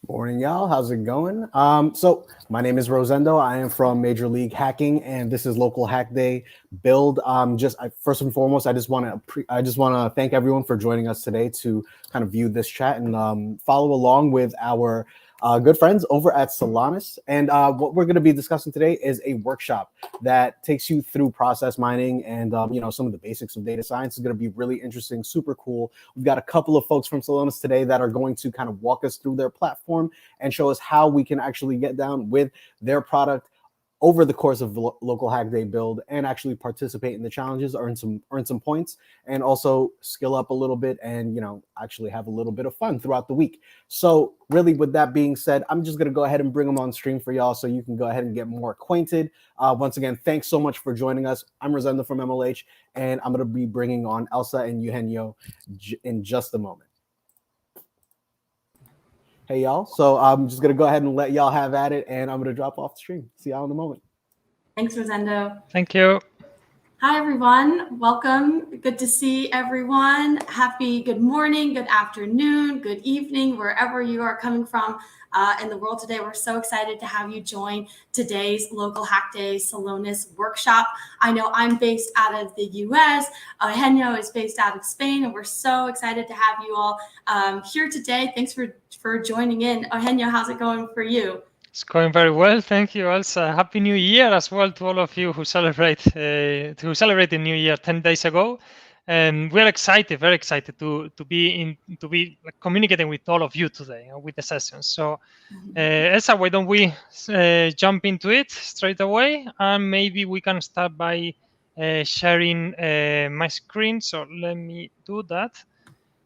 Morning, y'all. How's it going? So my name is Rosendo. I am from Major League Hacking, and this is Local Hack Day Build. First and foremost, I just want to thank everyone for joining us today to kind of view this chat and follow along with our good friends over at Celonis. And what we're going to be discussing today is a workshop that takes you through process mining and some of the basics of data science. Is going to be really interesting, super cool. We've got a couple of folks from Celonis today that are going to kind of walk us through their platform and show us how we can actually get down with their product over the course of Local Hack Day Build and actually participate in the challenges, earn some points, and also skill up a little bit and actually have a little bit of fun throughout the week. So really, with that being said, I'm just going to go ahead and bring them on stream for y'all so you can go ahead and get more acquainted. Once again, thanks so much for joining us. I'm Rosendo from MLH, and I'm going to be bringing on Elsa and Eugenio in just a moment. Hey, y'all. So I'm just going to go ahead and let y'all have at it, and I'm going to drop off the stream. See y'all in a moment. Thanks, Rosendo. Thank you. Hi, everyone. Welcome. Good to see everyone. Happy good morning, good afternoon, good evening, wherever you are coming from in the world today. We're so excited to have you join today's Local Hack Day Celonis workshop. I know I'm based out of the US. Eugenio is based out of Spain, and we're so excited to have you all here today. Thanks for joining in. Eugenio, how's it going for you? It's going very well, thank you, Elsa. Happy New Year as well to all of you who celebrated the New Year 10 days ago. And we're excited, very excited to be communicating with all of you today with the sessions. So, Elsa, why don't we jump into it straight away? And maybe we can start by sharing my screen. So let me do that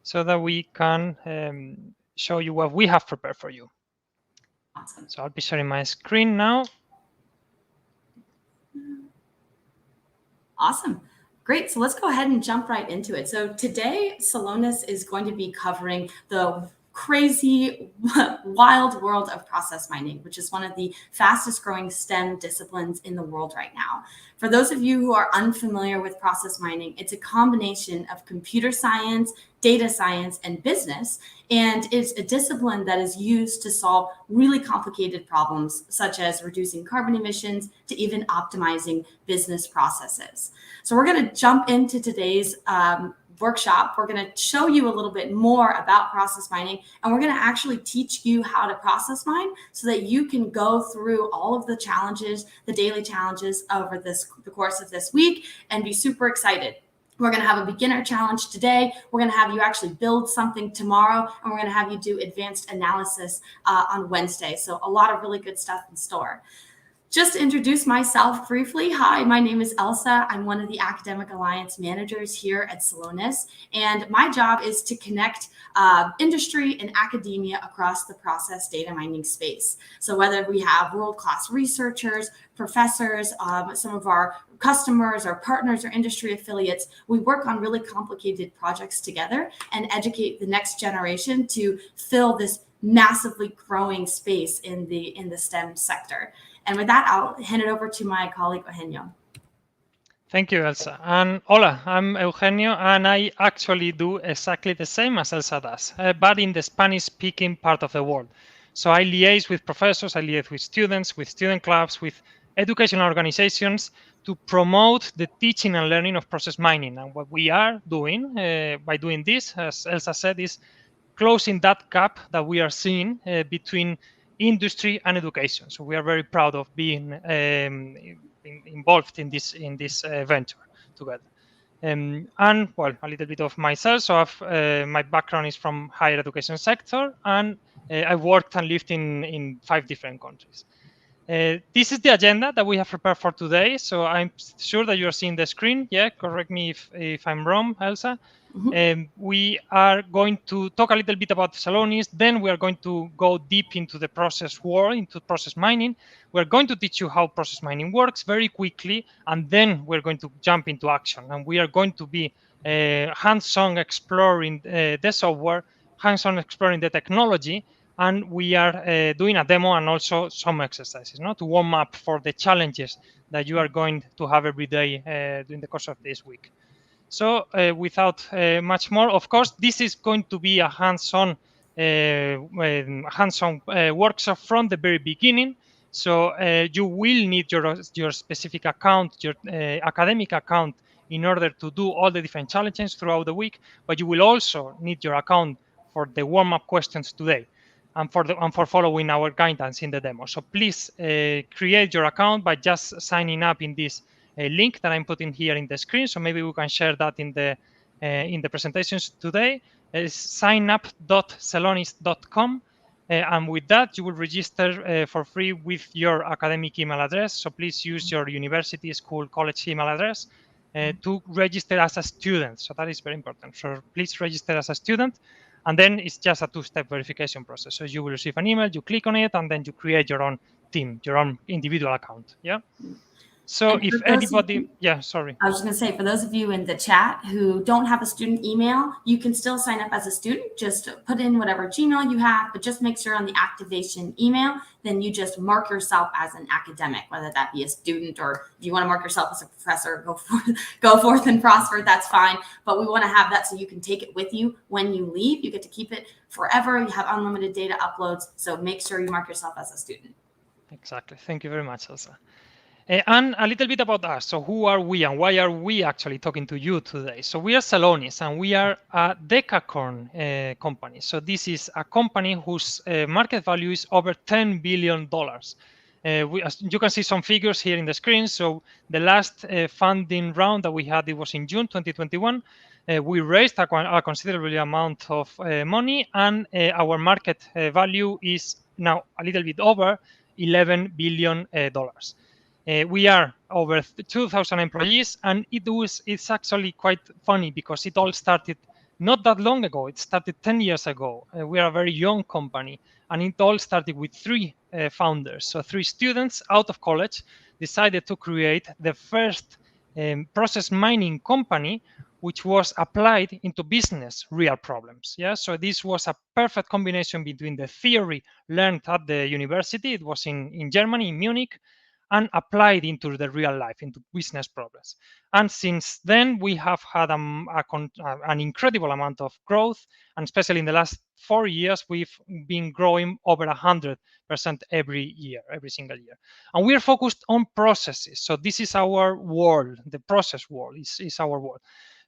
so that we can show you what we have prepared for you. Awesome. So I'll be sharing my screen now. Awesome. Great. So let's go ahead and jump right into it. So today, Celonis is going to be covering the crazy, wild world of process mining, which is one of the fastest growing STEM disciplines in the world right now. For those of you who are unfamiliar with process mining, it's a combination of computer science, data science, and business. And it's a discipline that is used to solve really complicated problems, such as reducing carbon emissions to even optimizing business processes. So we're going to jump into today's workshop. We're going to show you a little bit more about process mining, and we're going to actually teach you how to process mine so that you can go through all of the challenges, the daily challenges over the course of this week and be super excited. We're going to have a beginner challenge today. We're going to have you actually build something tomorrow, and we're going to have you do advanced analysis on Wednesday. So a lot of really good stuff in store. Just to introduce myself briefly, hi, my name is Elsa. I'm one of the Academic Alliance managers here at Celonis, and my job is to connect industry and academia across the process data mining space. So whether we have world-class researchers, professors, some of our customers, our partners, or industry affiliates, we work on really complicated projects together and educate the next generation to fill this massively growing space in the STEM sector. And with that, I'll hand it over to my colleague, Eugenio. Thank you, Elsa. And hola, I'm Eugenio, and I actually do exactly the same as Elsa does, but in the Spanish-speaking part of the world. So I liaise with professors, I liaise with students, with student clubs, with educational organizations to promote the teaching and learning of process mining. And what we are doing by doing this, as Elsa said, is closing that gap that we are seeing between industry and education. So we are very proud of being involved in this venture together. And well, a little bit of myself. So my background is from higher education sector, and I worked and lived in 5 different countries. This is the agenda that we have prepared for today. So I'm sure that you're seeing the screen. Yeah, correct me if I'm wrong, Elsa. We are going to talk a little bit about Celonis. Then we are going to go deep into the process world, into process mining. We're going to teach you how process mining works very quickly, and then we're going to jump into action. And we are going to be hands-on exploring the software, hands-on exploring the technology, and we are doing a demo and also some exercises, to warm up for the challenges that you are going to have every day during the course of this week. So without much more, of course, this is going to be a hands-on workshop from the very beginning. So you will need your specific account, your academic account, in order to do all the different challenges throughout the week. But you will also need your account for the warm-up questions today, and for following our guidance in the demo. So please create your account by just signing up in this link that I'm putting here in the screen. So maybe we can share that in the presentations today. It's signup.celonis.com. And with that, you will register for free with your academic email address. So please use your university, school, college email address to register as a student. So that is very important. So please register as a student. And then it's just a two-step verification process. So you will receive an email, you click on it, and then you create your own team, your own individual account. Yeah. So And if anybody, yeah, sorry. I was just going to say, for those of you in the chat who don't have a student email, you can still sign up as a student. Just put in whatever Gmail you have, but just make sure on the activation email, then you just mark yourself as an academic, whether that be a student or if you want to mark yourself as a professor, go forth and prosper, that's fine. But we want to have that so you can take it with you when you leave. You get to keep it forever. You have unlimited data uploads. So make sure you mark yourself as a student. Exactly. Thank you very much, Elsa. And a little bit about us. So who are we and why are we actually talking to you today? So we are Celonis and we are a Decacorn company. So this is a company whose market value is over $10 billion. As you can see some figures here in the screen. So the last funding round that we had, it was in June 2021. We raised a considerable amount of money, and our market value is now a little bit over $11 billion. We are over 2,000 employees, and it's actually quite funny because it all started not that long ago. It started 10 years ago. We are a very young company, and it all started with three founders. So 3 students out of college decided to create the first process mining company, which was applied into business real problems. Yeah, so this was a perfect combination between the theory learned at the university. It was in Germany, in Munich, and applied into the real life, into business problems. And since then, we have had an incredible amount of growth, and especially in the last 4 years, we've been growing over 100% every year, every single year. And we are focused on processes. So this is our world. The process world is our world.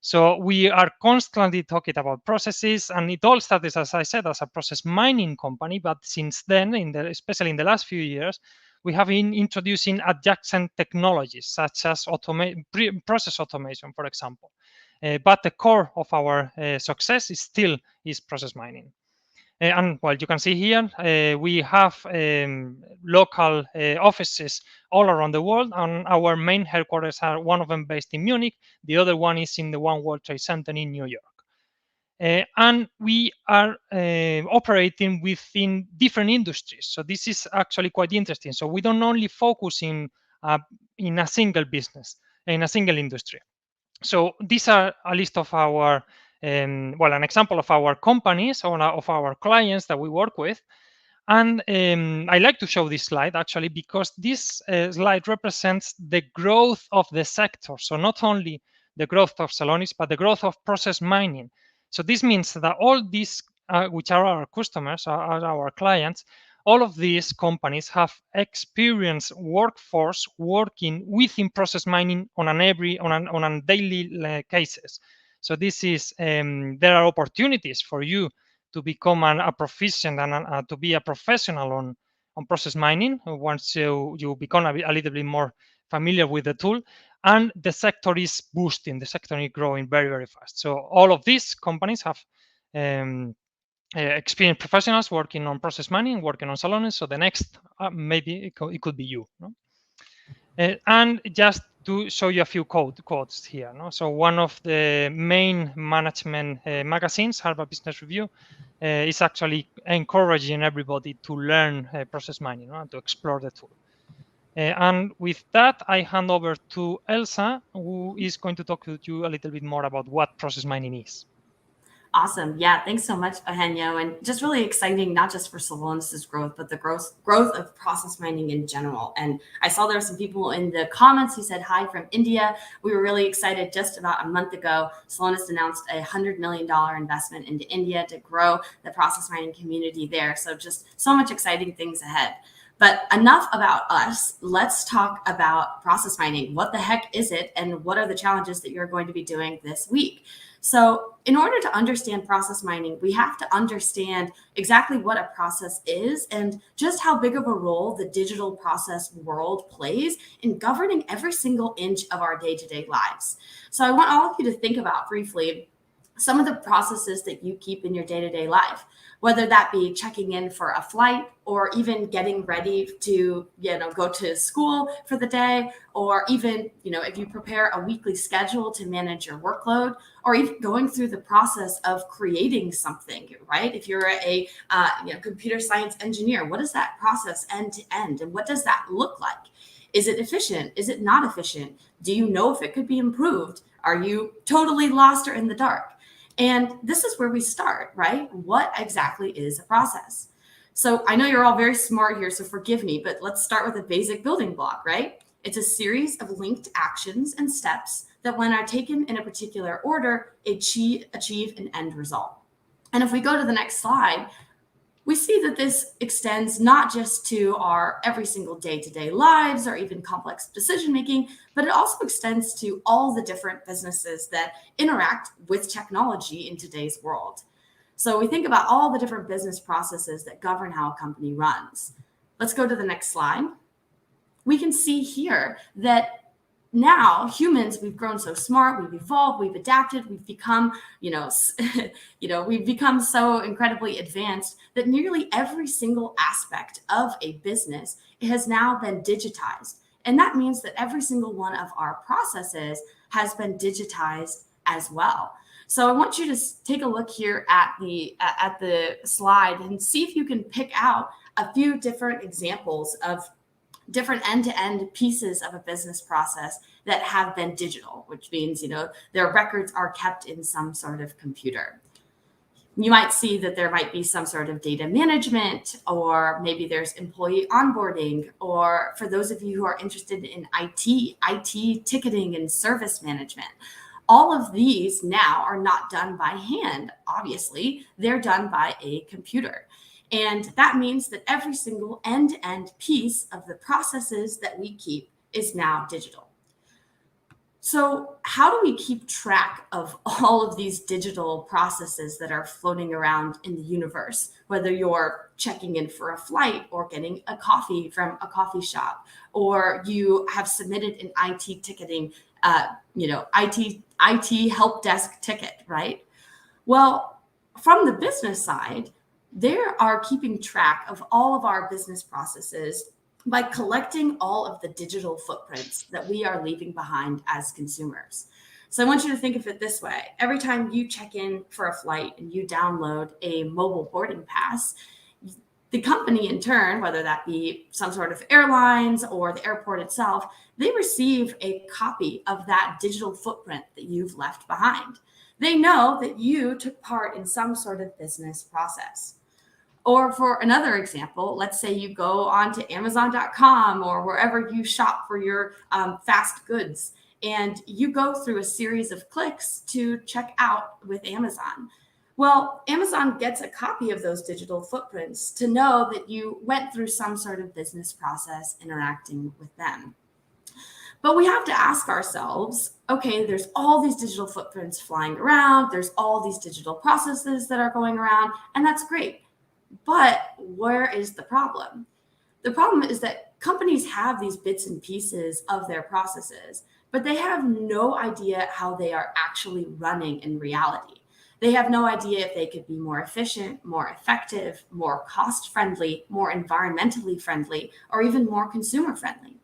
So we are constantly talking about processes, and it all started, as I said, as a process mining company. But since then, especially in the last few years, we have been introducing adjacent technologies such as process automation, for example. But the core of our success is process mining. And well, you can see here, we have local offices all around the world, and our main headquarters are one of them based in Munich, the other one is in the One World Trade Center in New York. And we are operating within different industries. So this is actually quite interesting. So we don't only focus in a single business, in a single industry. So these are a list of our, an example of our companies or of our clients that we work with. And I like to show this slide actually because this slide represents the growth of the sector. So not only the growth of Celonis, but the growth of process mining. So this means that all these, which are our customers, are our clients, all of these companies have experienced workforce working within process mining on a daily cases. So this is there are opportunities for you to become a proficient and to be a professional on process mining once you become a little bit more familiar with the tool. And the sector is boosting, the sector is growing very, very fast. So all of these companies have experienced professionals working on process mining, working on Celonis. So the next, maybe it could be you. No? And just to show you a few quotes here. No? So one of the main management magazines, Harvard Business Review, is actually encouraging everybody to learn process mining, no? To explore the tool. And with that, I hand over to Elsa, who is going to talk to you a little bit more about what process mining is. Awesome. Yeah, thanks so much, Eugenio. And just really exciting, not just for Celonis' growth, but the growth of process mining in general. And I saw there were some people in the comments who said hi from India. We were really excited. Just about a month ago, Celonis announced a $100 million investment into India to grow the process mining community there. So just so much exciting things ahead. But enough about us. Let's talk about process mining. What the heck is it? And what are the challenges that you're going to be doing this week? So in order to understand process mining, we have to understand exactly what a process is and just how big of a role the digital process world plays in governing every single inch of our day-to-day lives. So I want all of you to think about briefly some of the processes that you keep in your day-to-day life, whether that be checking in for a flight or even getting ready to, go to school for the day, or even, if you prepare a weekly schedule to manage your workload, or even going through the process of creating something, right? If you're a computer science engineer, what is that process end to end? And what does that look like? Is it efficient? Is it not efficient? Do you know if it could be improved? Are you totally lost or in the dark? And this is where we start, right? What exactly is a process? So I know you're all very smart here, so forgive me, but let's start with a basic building block, right? It's a series of linked actions and steps that, when are taken in a particular order, achieve an end result. And if we go to the next slide, we see that this extends not just to our every single day-to-day lives or even complex decision-making, but it also extends to all the different businesses that interact with technology in today's world. So we think about all the different business processes that govern how a company runs. Let's go to the next slide. We can see here that now humans, we've grown so smart, we've evolved, we've adapted, we've become, we've become so incredibly advanced that nearly every single aspect of a business has now been digitized. And that means that every single one of our processes has been digitized as well. So I want you to take a look here at the slide and see if you can pick out a few different examples of different end-to-end pieces of a business process that have been digital, which means, their records are kept in some sort of computer. You might see that there might be some sort of data management, or maybe there's employee onboarding, or for those of you who are interested in IT ticketing and service management. All of these now are not done by hand, obviously. They're done by a computer. And that means that every single end-to-end piece of the processes that we keep is now digital. So how do we keep track of all of these digital processes that are floating around in the universe, whether you're checking in for a flight or getting a coffee from a coffee shop, or you have submitted an IT ticketing, IT help desk ticket, right? Well, from the business side, they are keeping track of all of our business processes by collecting all of the digital footprints that we are leaving behind as consumers. So I want you to think of it this way. Every time you check in for a flight and you download a mobile boarding pass, the company in turn, whether that be some sort of airlines or the airport itself, they receive a copy of that digital footprint that you've left behind. They know that you took part in some sort of business process. Or for another example, let's say you go on to Amazon.com or wherever you shop for your fast goods, and you go through a series of clicks to check out with Amazon. Well, Amazon gets a copy of those digital footprints to know that you went through some sort of business process interacting with them. But we have to ask ourselves, okay, there's all these digital footprints flying around, there's all these digital processes that are going around, and that's great. But where is the problem? The problem is that companies have these bits and pieces of their processes, but they have no idea how they are actually running in reality. They have no idea if they could be more efficient, more effective, more cost-friendly, more environmentally friendly, or even more consumer-friendly.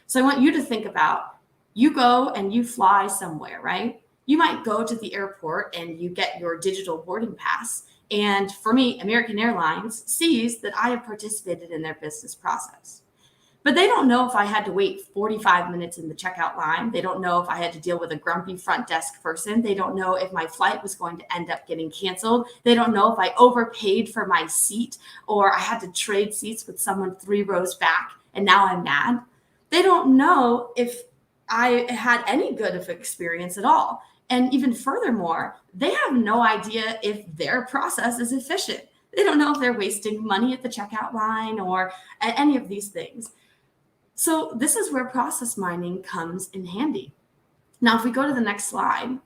So I want you to think about You go and you fly somewhere, right? You might go to the airport and you get your digital boarding pass. And for me, American Airlines sees that I have participated in their business process. But they don't know if I had to wait 45 minutes in the checkout line. They don't know if I had to deal with a grumpy front desk person. They don't know if my flight was going to end up getting canceled. They don't know if I overpaid for my seat or I had to trade seats with someone 3 rows back and now I'm mad. They don't know if I had any good of experience at all. And even furthermore, they have no idea if their process is efficient. They don't know if they're wasting money at the checkout line or any of these things. So this is where process mining comes in handy. Now, if we go to the next slide,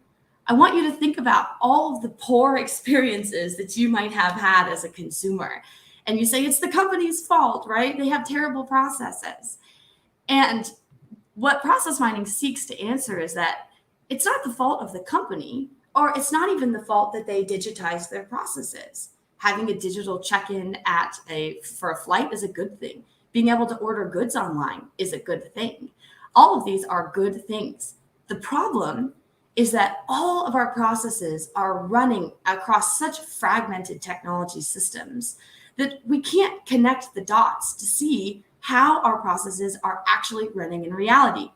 I want you to think about all of the poor experiences that you might have had as a consumer. And you say, it's the company's fault, right? They have terrible processes. And what process mining seeks to answer is that it's not the fault of the company, or it's not even the fault that they digitize their processes. Having a digital check-in for a flight is a good thing. Being able to order goods online is a good thing. All of these are good things. The problem is that all of our processes are running across such fragmented technology systems that we can't connect the dots to see how our processes are actually running in reality.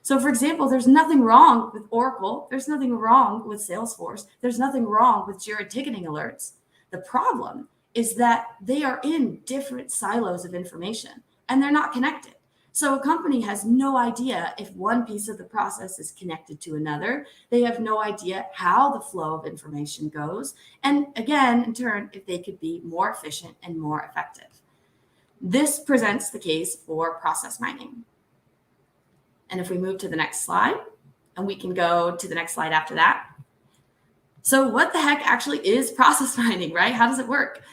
So for example, there's nothing wrong with Oracle. There's nothing wrong with Salesforce. There's nothing wrong with Jira ticketing alerts. The problem is that they are in different silos of information and they're not connected. So a company has no idea if one piece of the process is connected to another. They have no idea how the flow of information goes. And again, in turn, if they could be more efficient and more effective. This presents the case for process mining. And if we move to the next slide, and we can go to the next slide after that. So what the heck actually is process mining, right? How does it work?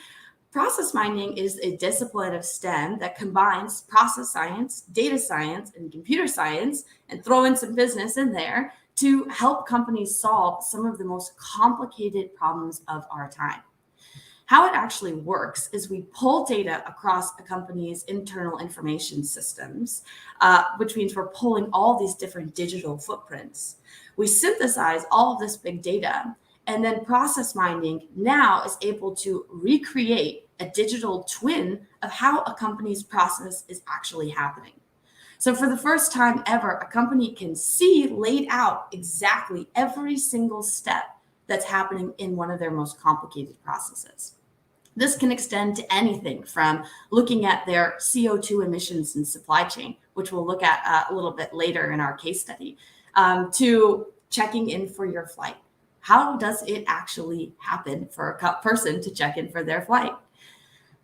Process mining is a discipline of STEM that combines process science, data science, and computer science, and throw in some business in there to help companies solve some of the most complicated problems of our time. How it actually works is we pull data across a company's internal information systems, which means we're pulling all these different digital footprints. We synthesize all of this big data, and then process mining now is able to recreate a digital twin of how a company's process is actually happening. So for the first time ever, a company can see laid out exactly every single step that's happening in one of their most complicated processes. This can extend to anything from looking at their CO2 emissions in supply chain, which we'll look at a little bit later in our case study, to checking in for your flight. How does it actually happen for a person to check in for their flight?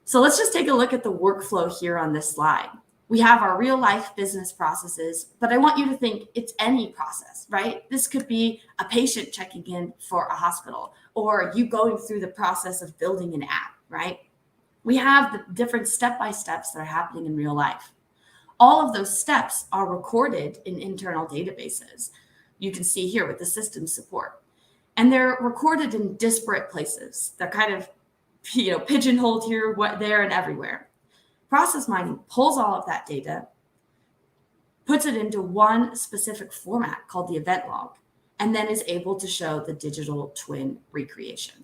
So let's just take a look at the workflow here on this slide. We have our real life business processes, but I want you to think it's any process, right? This could be a patient checking in for a hospital, or you going through the process of building an app, right? We have the different step-by-steps that are happening in real life. All of those steps are recorded in internal databases. You can see here with the system support. And they're recorded in disparate places. They're kind of, pigeonholed here, there, and everywhere. Process mining pulls all of that data, puts it into one specific format called the event log, and then is able to show the digital twin recreation.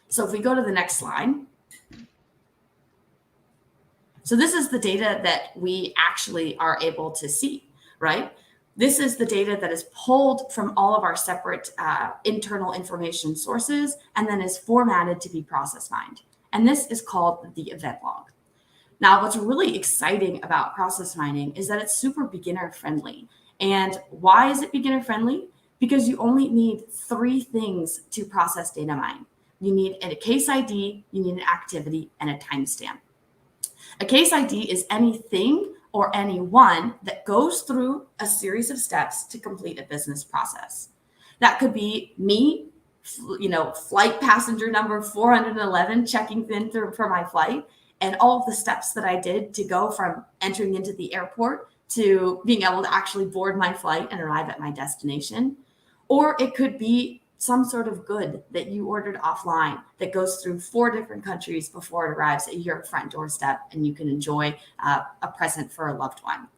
So if we go to the next slide. So this is the data that we actually are able to see, right? This is the data that is pulled from all of our separate internal information sources and then is formatted to be process mined. And this is called the event log. Now, what's really exciting about process mining is that it's super beginner friendly. And why is it beginner friendly? Because you only need 3 things to process data mine. You need a case ID, you need an activity, and a timestamp. A case ID is anything or anyone that goes through a series of steps to complete a business process. That could be me, flight passenger number 411, checking in for my flight, and all of the steps that I did to go from entering into the airport to being able to actually board my flight and arrive at my destination. Or it could be some sort of good that you ordered offline that goes through 4 different countries before it arrives at your front doorstep and you can enjoy a present for a loved one.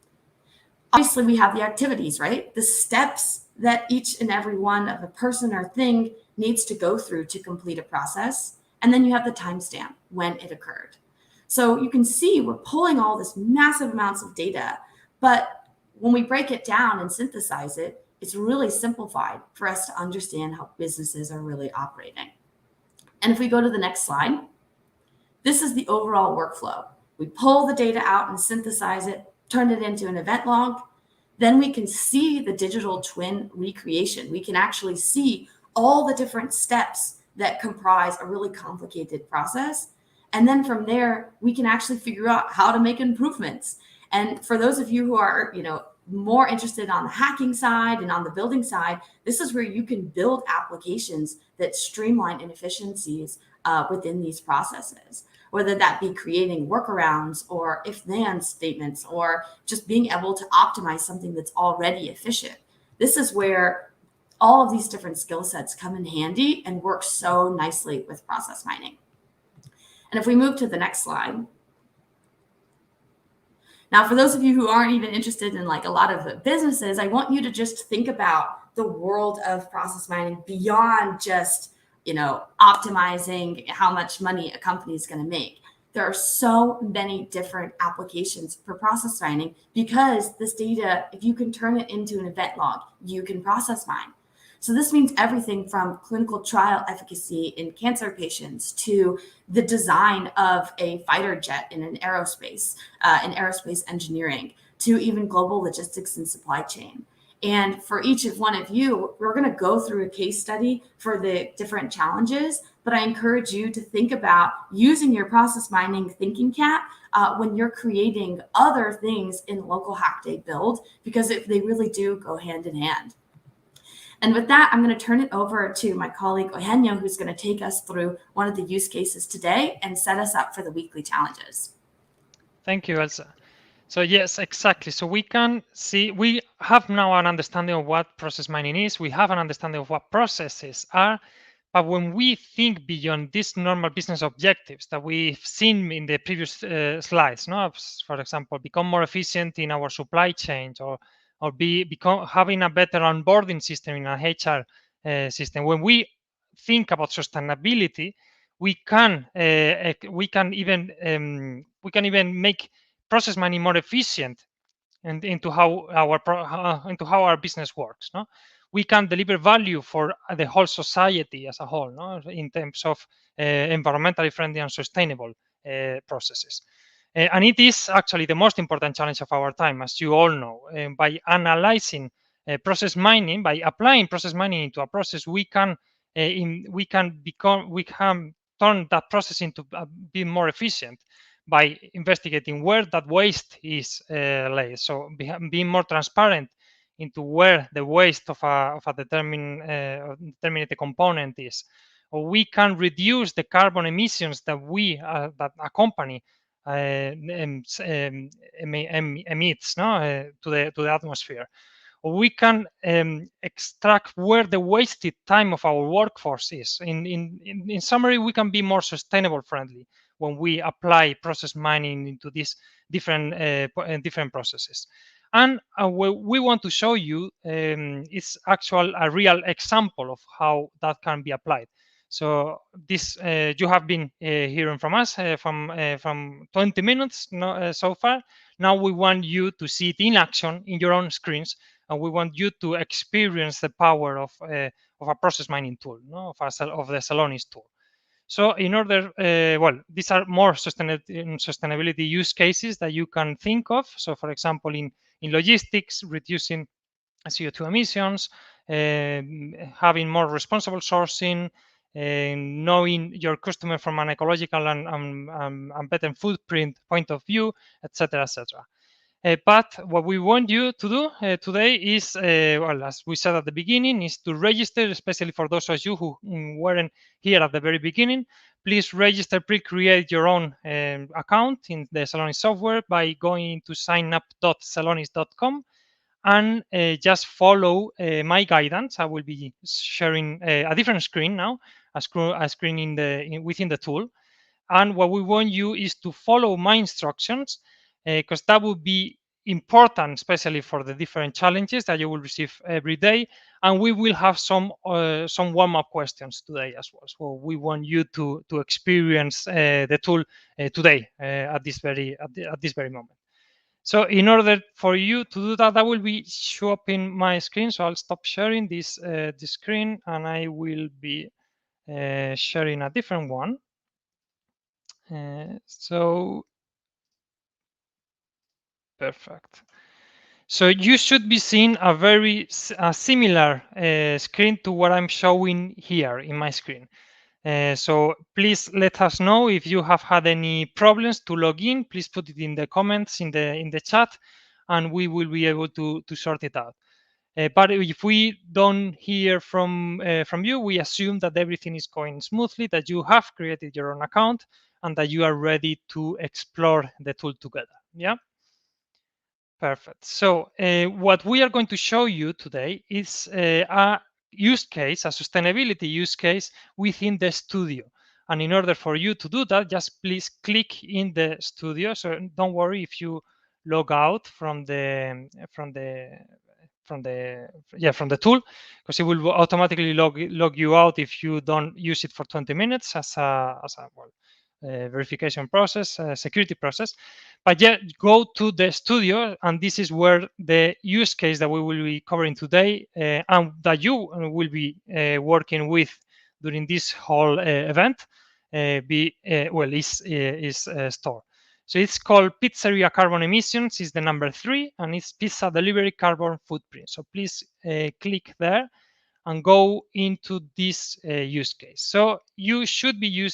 Obviously, we have the activities, right? The steps that each and every one of a person or thing needs to go through to complete a process. And then you have the timestamp when it occurred. So you can see we're pulling all this massive amounts of data, but when we break it down and synthesize it, it's really simplified for us to understand how businesses are really operating. And if we go to the next slide, this is the overall workflow. We pull the data out and synthesize it, turn it into an event log. Then we can see the digital twin recreation. We can actually see all the different steps that comprise a really complicated process. And then from there, we can actually figure out how to make improvements. And for those of you who are, more interested on the hacking side and on the building side, this is where you can build applications that streamline inefficiencies within these processes, whether that be creating workarounds or if-then statements or just being able to optimize something that's already efficient. This is where all of these different skill sets come in handy and work so nicely with process mining. And if we move to the next slide. Now, for those of you who aren't even interested in like a lot of the businesses, I want you to just think about the world of process mining beyond just, optimizing how much money a company is going to make. There are so many different applications for process mining because this data, if you can turn it into an event log, you can process mine. So this means everything from clinical trial efficacy in cancer patients to the design of a fighter jet in aerospace engineering, to even global logistics and supply chain. And for each of one of you, we're going to go through a case study for the different challenges, but I encourage you to think about using your process mining thinking cap when you're creating other things in local hack day build, because they really do go hand in hand. And with that, I'm going to turn it over to my colleague Eugenio, who's going to take us through one of the use cases today and set us up for the weekly challenges. Thank you, Elsa. So yes, exactly. So we can see, we have now an understanding of what process mining is. We have an understanding of what processes are. But when we think beyond these normal business objectives that we've seen in the previous slides, for example, become more efficient in our supply chain, or become having a better onboarding system in a HR system. When we think about sustainability, we can even make process mining more efficient and into how our business works. No, we can deliver value for the whole society as a whole. No, in terms of environmentally friendly and sustainable processes. And it is actually the most important challenge of our time, as you all know. By analyzing process mining, by applying process mining into a process, we can turn that process into being more efficient by investigating where that waste is laid. So being more transparent into where the waste of a determined component is, or we can reduce the carbon emissions that that a company emits to the atmosphere. Or we can extract where the wasted time of our workforce is. In summary, we can be more sustainable friendly when we apply process mining into these different processes. And we want to show you it's a real example of how that can be applied. So this you have been hearing from us from 20 minutes so far. Now we want you to see it in action in your own screens, and we want you to experience the power of a process mining tool, of the Celonis tool. So in order, these are more sustainability use cases that you can think of. So for example, in logistics, reducing CO2 emissions, having more responsible sourcing, knowing your customer from an ecological and better footprint point of view, etc., etc. But what we want you to do today is, as we said at the beginning, is to register, especially for those of you who weren't here at the very beginning. Please register, pre-create your own account in the Celonis software by going to signup.celonis.com and just follow my guidance. I will be sharing a different screen now, a screen within the tool. And what we want you is to follow my instructions, because that will be important, especially for the different challenges that you will receive every day. And we will have some warm-up questions today as well. So we want you to experience the tool today at this very moment. So in order for you to do that, that will be show up in my screen. So I'll stop sharing this screen, and I will be sharing a different one. So perfect. So you should be seeing a very similar screen to what I'm showing here in my screen. So please let us know if you have had any problems to log in. Please put it in the comments in the chat, and we will be able to sort it out. But if we don't hear from you, we assume that everything is going smoothly, that you have created your own account, and that you are ready to explore the tool together. Yeah. Perfect. So what we are going to show you today is a use case, a sustainability use case within the studio. And in order for you to do that, just please click in the studio. So don't worry if you log out from the tool, because it will automatically log you out if you don't use it for 20 minutes as a verification process, security process. But yeah, go to the studio, and this is where the use case that we will be covering today and that you will be working with during this whole event is stored. So it's called Pizzeria Carbon Emissions, is the number 3, and it's Pizza Delivery Carbon Footprint. So please click there and go into this use case. So you should be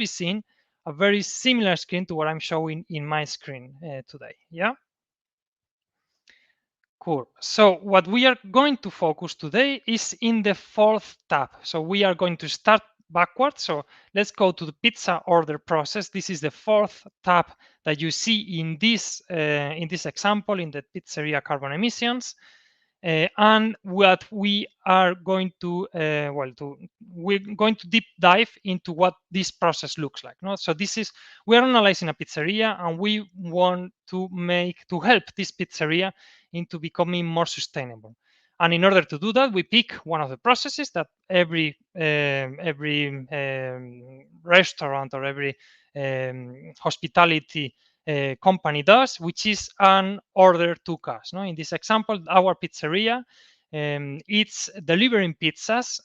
seeing a very similar screen to what I'm showing in my screen today. Yeah. Cool. So what we are going to focus today is in the 4th tab. So we are going to start backwards. So let's go to the pizza order process. This is the 4th tab that you see in this example in the Pizzeria Carbon Emissions. And what we are going to we're going to deep dive into what this process looks like. No? So we're analyzing a pizzeria, and we want to help this pizzeria into becoming more sustainable. And in order to do that, we pick one of the processes that every restaurant or every hospitality company does, which is an order to cash. No? In this example, our pizzeria, it's delivering pizzas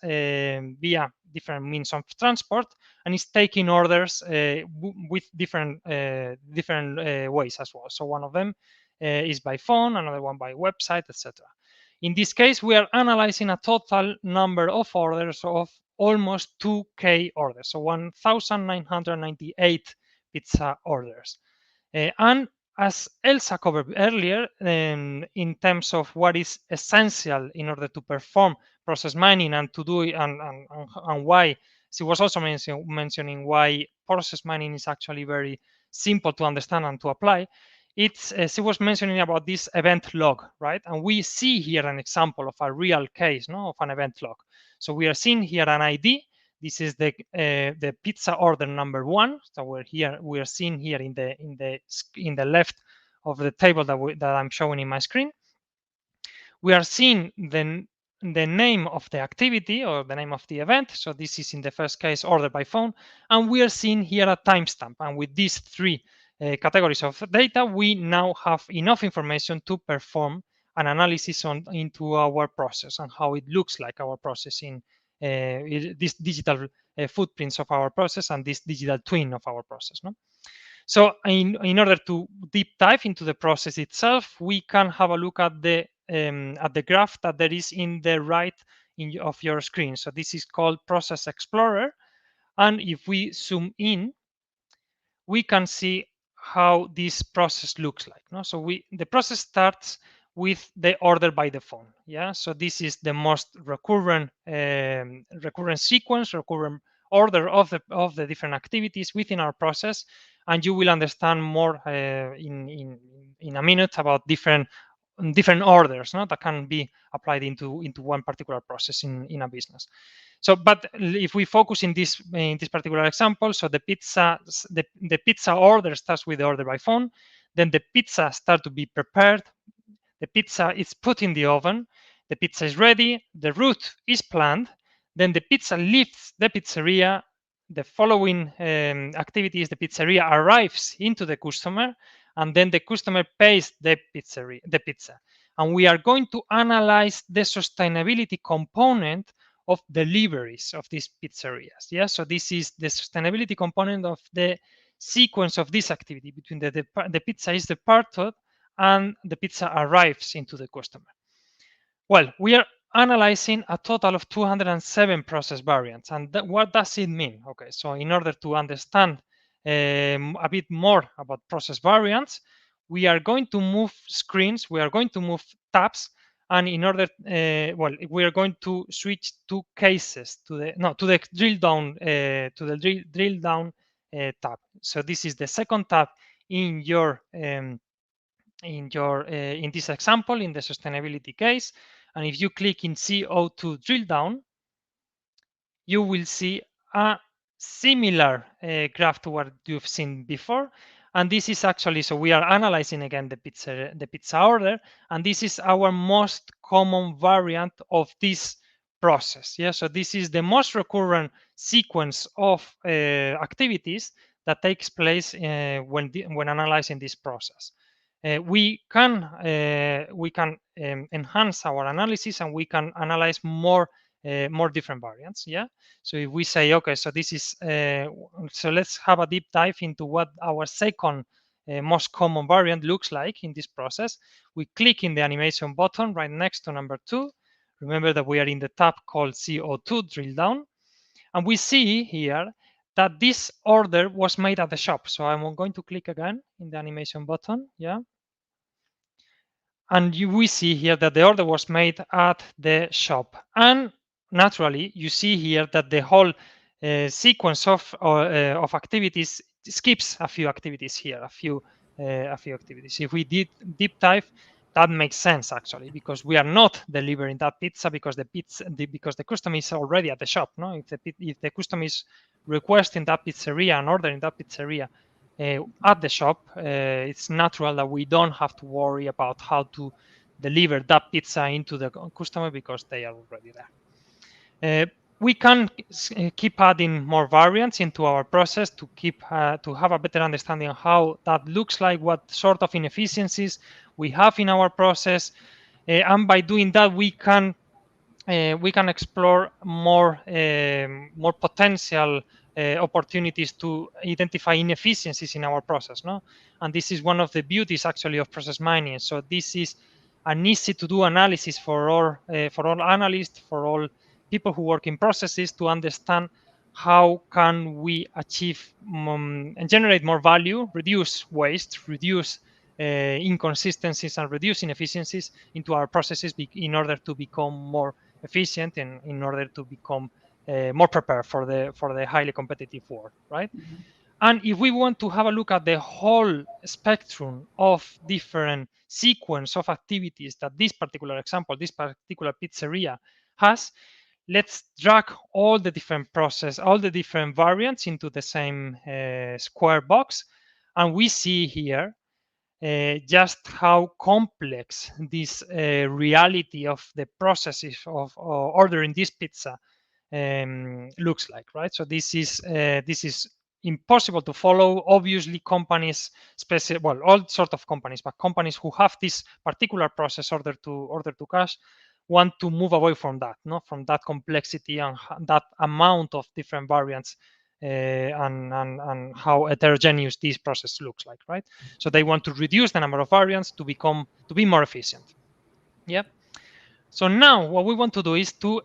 via different means of transport, and it's taking orders with different ways as well. So one of them is by phone, another one by website, etc. In this case, we are analyzing a total number of orders of almost 2K orders, so 1,998 pizza orders. And as Elsa covered earlier, in terms of what is essential in order to perform process mining and to do it, and why she was also mentioning why process mining is actually very simple to understand and to apply. She was mentioning about this event log, right? And we see here an example of a real case, no, of an event log. So we are seeing here an ID. This is the pizza order number 1. So we are seeing here in the left of the table that I'm showing in my screen. We are seeing the name of the activity or the name of the event. So this is in the first case order by phone, and we are seeing here a timestamp. And with these 3 categories of data, we now have enough information to perform an analysis into our process and how it looks like our process in this digital footprints of our process and this digital twin of our process. No? So in order to deep dive into the process itself, we can have a look at the graph that there is in the right of your screen. So this is called Process Explorer. And if we zoom in, we can see how this process looks like. No? So the process starts with the order by the phone. Yeah. So this is the most recurrent sequence, recurrent order of the different activities within our process, and you will understand more in a minute about different orders, no, that can be applied into one particular process in a business. So, but if we focus in this particular example, so the pizza order starts with the order by phone. Then the pizza start to be prepared. The pizza is put in the oven. The pizza is ready. The route is planned. Then the pizza leaves the pizzeria. The following activity is the pizzeria arrives into the customer, and then the customer pays the pizza. And we are going to analyze the sustainability component of deliveries of these pizzerias. Yeah, so this is the sustainability component of the sequence of this activity between the pizza is departed and the pizza arrives into the customer. Well, we are analyzing a total of 207 process variants. And what does it mean? Okay, so in order to understand a bit more about process variants, we are going to move screens, we are going to move tabs, and in order, we are going to switch to cases to the drill down drill down tab. So this is the second tab in your in this example, in the sustainability case. And if you click in CO2 drill down, you will see a similar graph to what you've seen before. And this is actually, so we are analyzing again the pizza order, and this is our most common variant of this process. Yeah, so this is the most recurrent sequence of activities that takes place when analyzing this process. We can enhance our analysis, and we can analyze more different variants. Yeah, so if we say, okay, so this is so let's have a deep dive into what our second most common variant looks like in this process. We click in the animation button right next to number 2. Remember that we are in the tab called CO2 drill down, and we see here that this order was made at the shop. So I'm going to click again in the animation button. Yeah, and we see here that the order was made at the shop. And naturally, you see here that the whole sequence of activities skips a few activities here, a few activities. If we did deep dive, that makes sense actually, because we are not delivering that pizza because the customer is already at the shop. No, if the customer is requesting that pizzeria and ordering that pizzeria at the shop, it's natural that we don't have to worry about how to deliver that pizza into the customer because they are already there. We can keep adding more variants into our process to have a better understanding of how that looks like, what sort of inefficiencies we have in our process, and by doing that we can explore more potential opportunities to identify inefficiencies in our process. No, and this is one of the beauties actually of process mining. So this is an easy to do analysis for all analysts, for all people who work in processes, to understand how can we achieve and generate more value, reduce waste, reduce inconsistencies, and reduce inefficiencies into our processes in order to become more efficient and in order to become more prepared for the highly competitive world, right? Mm-hmm. And if we want to have a look at the whole spectrum of different sequence of activities that this particular example, this particular pizzeria has, let's drag all the different variants into the same square box, and we see here just how complex this reality of the processes of ordering this pizza looks like, right? So this is impossible to follow. Obviously, companies, all sorts of companies, but companies who have this particular process order to cash want to move away from that, from that complexity and that amount of different variants. And how heterogeneous this process looks like, right? So they want to reduce the number of variants to be more efficient. Yeah. So now what we want to do is to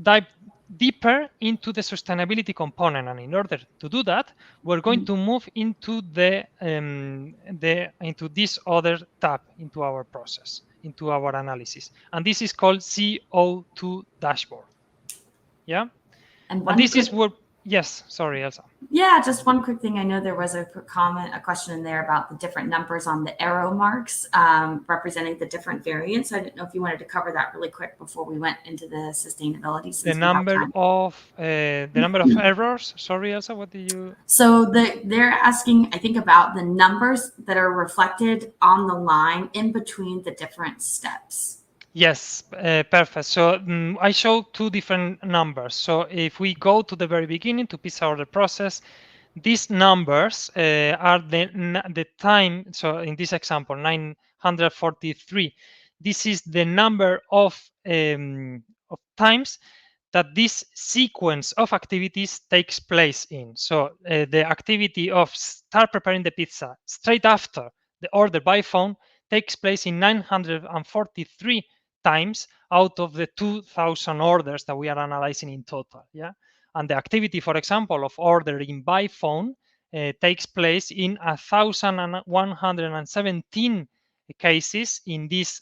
dive deeper into the sustainability component, and in order to do that, we're going to move into into this other tab into our process, into our analysis, and this is called CO2 Dashboard. Yeah. And this is where Yes, sorry, Elsa. Yeah, just one quick thing. I know there was a question in there about the different numbers on the arrow marks representing the different variants. I didn't know if you wanted to cover that really quick before we went into the sustainability. The number of errors. Sorry, Elsa, what did you? So they're asking, I think, about the numbers that are reflected on the line in between the different steps. Yes, perfect. So I show two different numbers. So if we go to the very beginning to pizza order process, these numbers are the time. So in this example, 943. This is the number of times that this sequence of activities takes place in. So the activity of start preparing the pizza straight after the order by phone takes place in 943 times out of the 2,000 orders that we are analyzing in total. Yeah, and the activity, for example, of ordering by phone takes place in 1,117 cases in this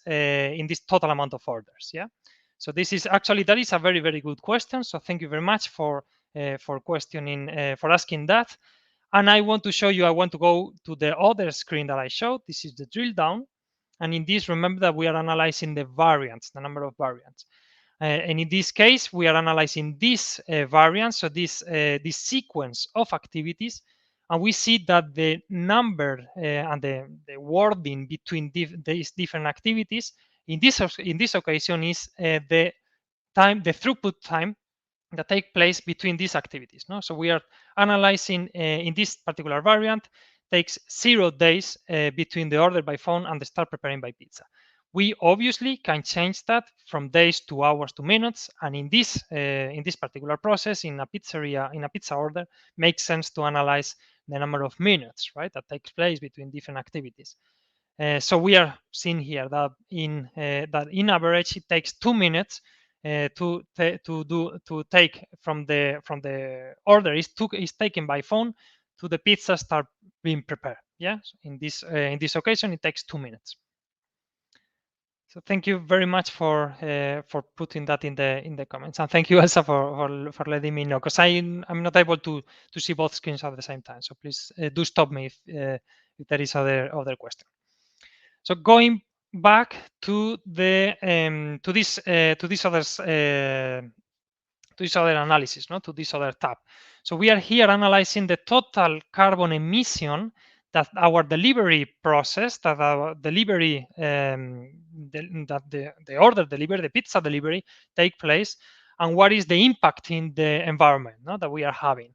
total amount of orders. Yeah. So this is actually, that is a very, very good question. So thank you very much for questioning, for asking that. And I want to show you, I want to go to the other screen that I showed. This is the drill down. And in this, remember that we are analyzing the variants, the number of variants. And in this case, we are analyzing this variant, so this sequence of activities, and we see that the number and the wording between these different activities in this occasion is the throughput time that take place between these activities. No, so we are analyzing in this particular variant takes 0 days between the order by phone and the start preparing by pizza. We obviously can change that from days to hours to minutes, and in this particular process, in a pizzeria, in a pizza order, makes sense to analyze the number of minutes, right, that takes place between different activities. So we are seeing here that in average it takes 2 minutes to take from the order is taken by phone to the pizza start being prepared. Yeah, so in this occasion it takes 2 minutes. So thank you very much for putting that in the comments, and thank you Elsa for letting me know, because I'm not able to see both screens at the same time. So please do stop me if there is other question. So going back to the to this other analysis, no, to this other tab. So we are here analyzing the total carbon emission that our delivery process, that our delivery, that the order delivery, the pizza delivery take place, and what is the impact in the environment, no, that we are having.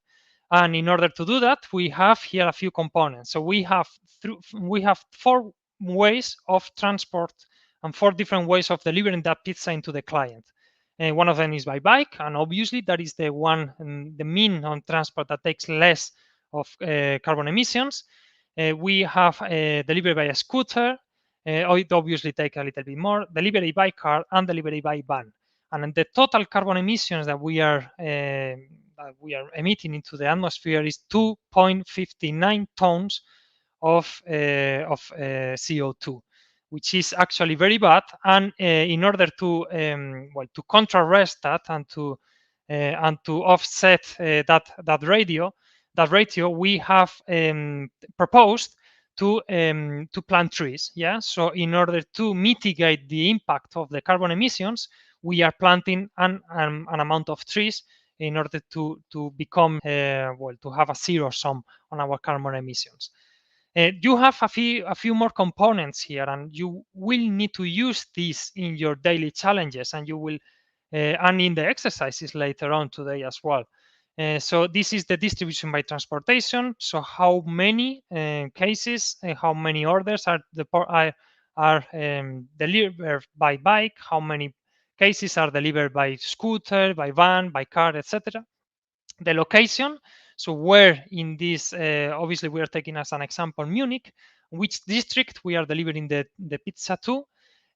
And in order to do that, we have here a few components. So we have 4 ways of transport and 4 different ways of delivering that pizza into the client. And one of them is by bike, and obviously that is the one, the mean on transport that takes less of carbon emissions. We have delivery by a scooter, or it obviously take a little bit more, delivery by car, and delivery by van. And the total carbon emissions that we are emitting into the atmosphere is 2.59 tons of CO2, which is actually very bad. And in order to to contrast that and to offset that ratio, we have proposed to plant trees. Yeah. So in order to mitigate the impact of the carbon emissions, we are planting an amount of trees in order to become to have a zero sum on our carbon emissions. You have a few more components here, and you will need to use these in your daily challenges, and you will and in the exercises later on today as well. So this is the distribution by transportation. So how many cases, how many orders are delivered by bike, how many cases are delivered by scooter, by van, by car, etc. The location, so where in this, obviously we are taking as an example Munich, which district we are delivering the pizza to,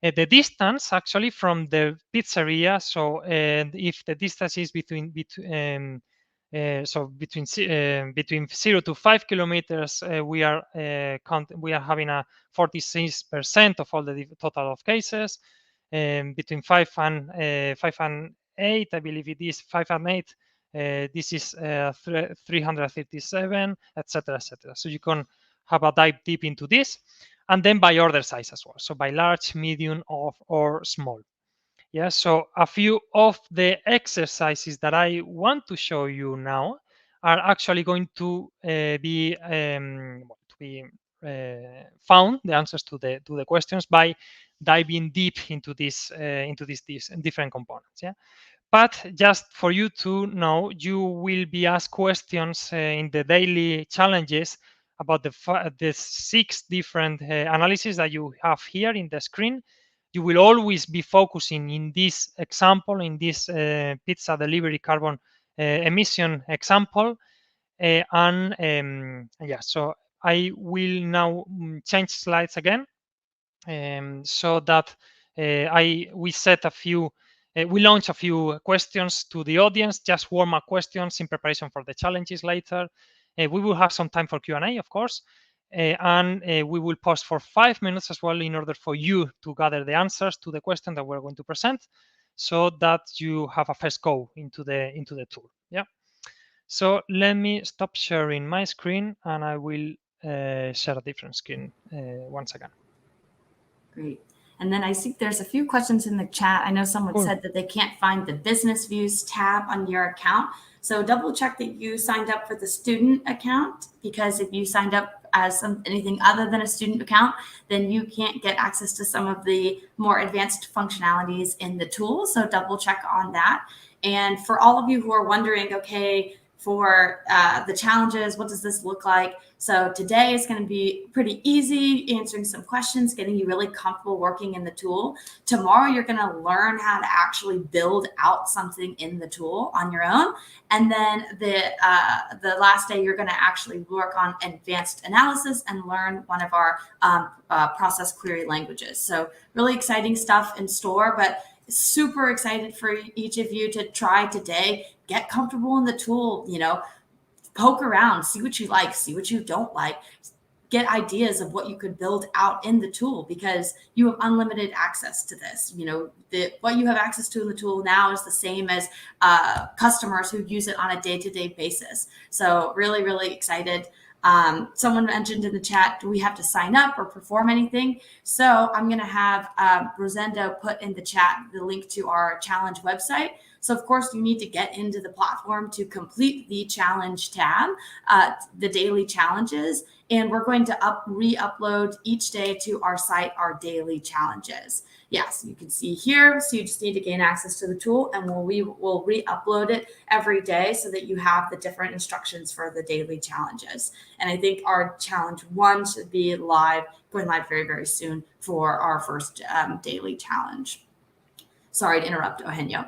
the distance actually from the pizzeria. So if the distance is between 0 to 5 kilometers, we are having a 46% of all the total of cases. Between 5 and 8, I believe it is 5 and 8. This is 357, etc., etc. So you can have a dive deep into this, and then by order size as well. So by large, medium, or small. Yeah. So a few of the exercises that I want to show you now are actually going to be found, the answers to the questions, by diving deep into these different components. Yeah. But just for you to know, you will be asked questions in the daily challenges about the 6 different analyses that you have here in the screen. You will always be focusing in this example, in this pizza delivery carbon emission example. Yeah, so I will now change slides again, so that we launch a few questions to the audience, just warm-up questions in preparation for the challenges later. We will have some time for Q&A, of course, and we will pause for 5 minutes as well in order for you to gather the answers to the question that we're going to present, so that you have a first go into the tool. Yeah. So let me stop sharing my screen, and I will share a different screen once again. Great. And then I see there's a few questions in the chat. I know someone said that they can't find the business views tab on your account. So double check that you signed up for the student account, because if you signed up as anything other than a student account, then you can't get access to some of the more advanced functionalities in the tool. So double check on that. And for all of you who are wondering, okay, for the challenges, what does this look like? So today is going to be pretty easy, answering some questions, getting you really comfortable working in the tool. Tomorrow, you're going to learn how to actually build out something in the tool on your own. And then the last day, you're going to actually work on advanced analysis and learn one of our process query languages. So really exciting stuff in store, but super excited for each of you to try today. Get comfortable in the tool, poke around, see what you like, see what you don't like, get ideas of what you could build out in the tool, because you have unlimited access to this. What you have access to in the tool now is the same as customers who use it on a day-to-day basis. So really, really excited. Someone mentioned in the chat, do we have to sign up or perform anything? So I'm going to have Rosendo put in the chat the link to our challenge website. So of course you need to get into the platform to complete the challenge tab, the daily challenges, and we're going to re-upload each day to our site our daily challenges. Yes, you can see here. So you just need to gain access to the tool, and we will re-upload it every day so that you have the different instructions for the daily challenges. And I think our challenge 1 should be going live very, very soon for our first daily challenge. Sorry to interrupt, Eugenio.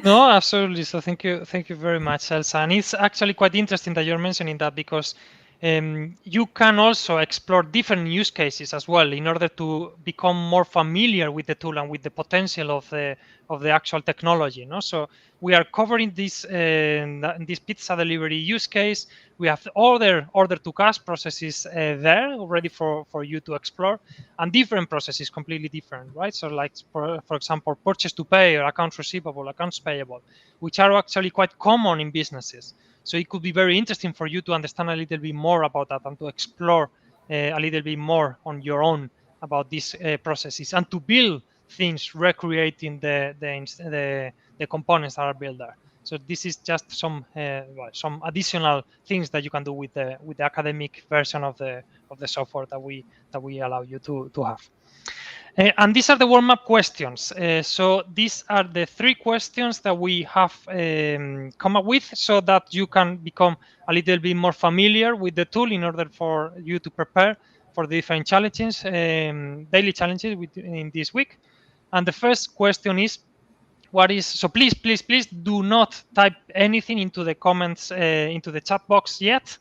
No, absolutely. So thank you very much, Elsa. And it's actually quite interesting that you're mentioning that, because you can also explore different use cases as well in order to become more familiar with the tool and with the potential of the actual technology. So we are covering this pizza delivery use case. We have other order to cash processes there already for you to explore, and different processes, completely different, right? So like for example, purchase to pay or accounts receivable, accounts payable, which are actually quite common in businesses. So it could be very interesting for you to understand a little bit more about that and to explore a little bit more on your own about these processes, and to build things recreating the components that are built there. So this is just some additional things that you can do with the academic version of the software that we allow you to have. And these are the warm-up questions. So these are the 3 questions that we have come up with, so that you can become a little bit more familiar with the tool in order for you to prepare for the different challenges, daily challenges in this week. And the first question is, so please do not type anything into the comments, into the chat box yet.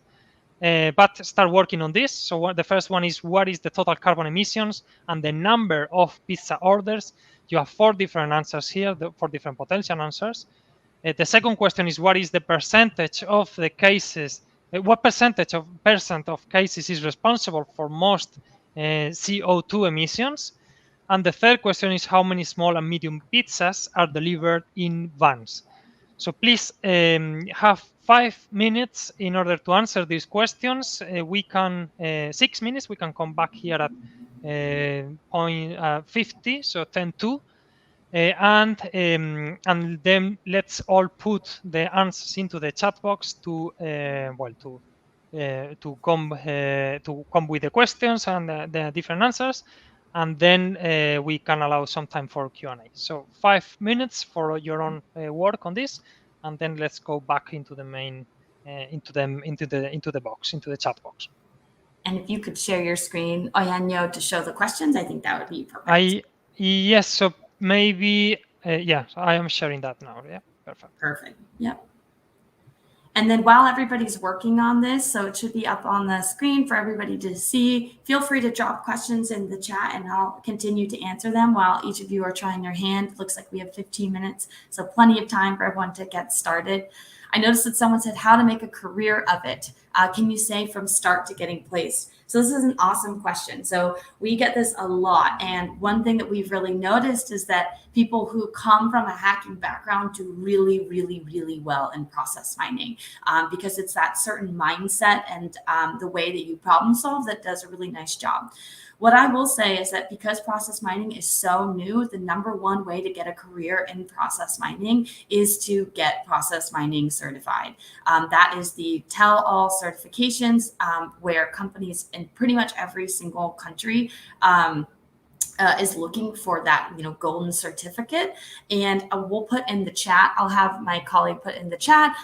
But start working on this. So the first one is, what is the total carbon emissions and the number of pizza orders? You have 4 different answers here, 4 different potential answers. The second question is, what is the percentage of the cases? What percentage of cases is responsible for most CO2 emissions? And the third question is, how many small and medium pizzas are delivered in vans? So please have 5 minutes in order to answer these questions. We can 6 minutes. We can come back here at point 50, so 10:02. And then let's all put the answers into the chat box to come with the questions and the different answers, and then we can allow some time for Q&A. So 5 minutes for your own work on this, and then let's go back into the main into the chat box. And if you could share your screen, Oyanyo, to show the questions, I think that would be perfect. Yes, so maybe yeah, so I am sharing that now. Yeah, perfect. Perfect. Yep. And then while everybody's working on this, so it should be up on the screen for everybody to see, feel free to drop questions in the chat and I'll continue to answer them while each of you are trying your hand. Looks like we have 15 minutes, so plenty of time for everyone to get started. I noticed that someone said how to make a career of it. Can you say from start to getting placed? So this is an awesome question. So we get this a lot. And one thing that we've really noticed is that people who come from a hacking background do really, really, really well in process mining because it's that certain mindset and the way that you problem solve that does a really nice job. What I will say is that because process mining is so new, the number one way to get a career in process mining is to get process mining certified. That is the tell-all certifications where companies in pretty much every single country is looking for that, golden certificate. And we'll put in the chat. I'll have my colleague put in the chat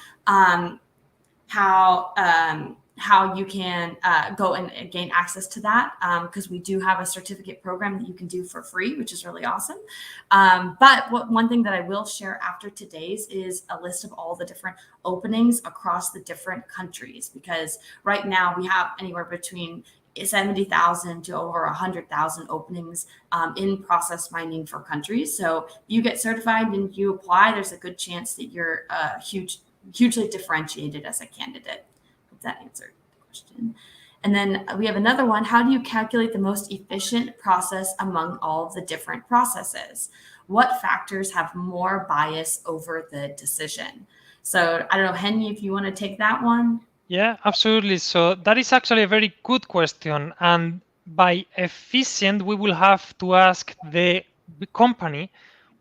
how you can go and gain access to that, because we do have a certificate program that you can do for free, which is really awesome. But one thing that I will share after today's is a list of all the different openings across the different countries, because right now we have anywhere between 70,000 to over 100,000 openings in process mining for countries. So you get certified and you apply, there's a good chance that you're hugely differentiated as a candidate. That answered the question. And then we have another one. How do you calculate the most efficient process among all of the different processes? What factors have more bias over the decision? So I don't know, Henry, if you want to take that one. Yeah, absolutely. So that is actually a very good question. And by efficient, we will have to ask the company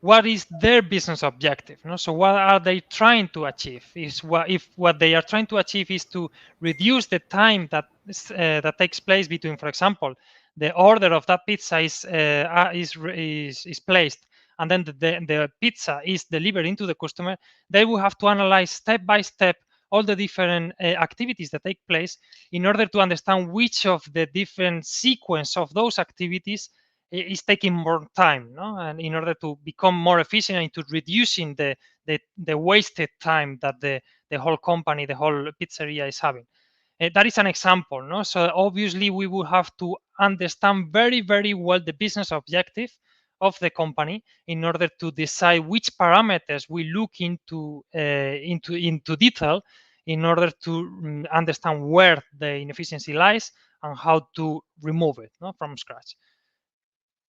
what is their business objective. So what are they trying to achieve? If what they are trying to achieve is to reduce the time that takes place between, for example, the order of that pizza is placed and then the pizza is delivered into the customer, they will have to analyze step by step all the different activities that take place in order to understand which of the different sequence of those activities is taking more time, and in order to become more efficient and to reducing the wasted time that the whole company, the whole pizzeria is having. That is an example. So obviously we will have to understand very, very well the business objective of the company in order to decide which parameters we look into detail in order to understand where the inefficiency lies and how to remove it from scratch.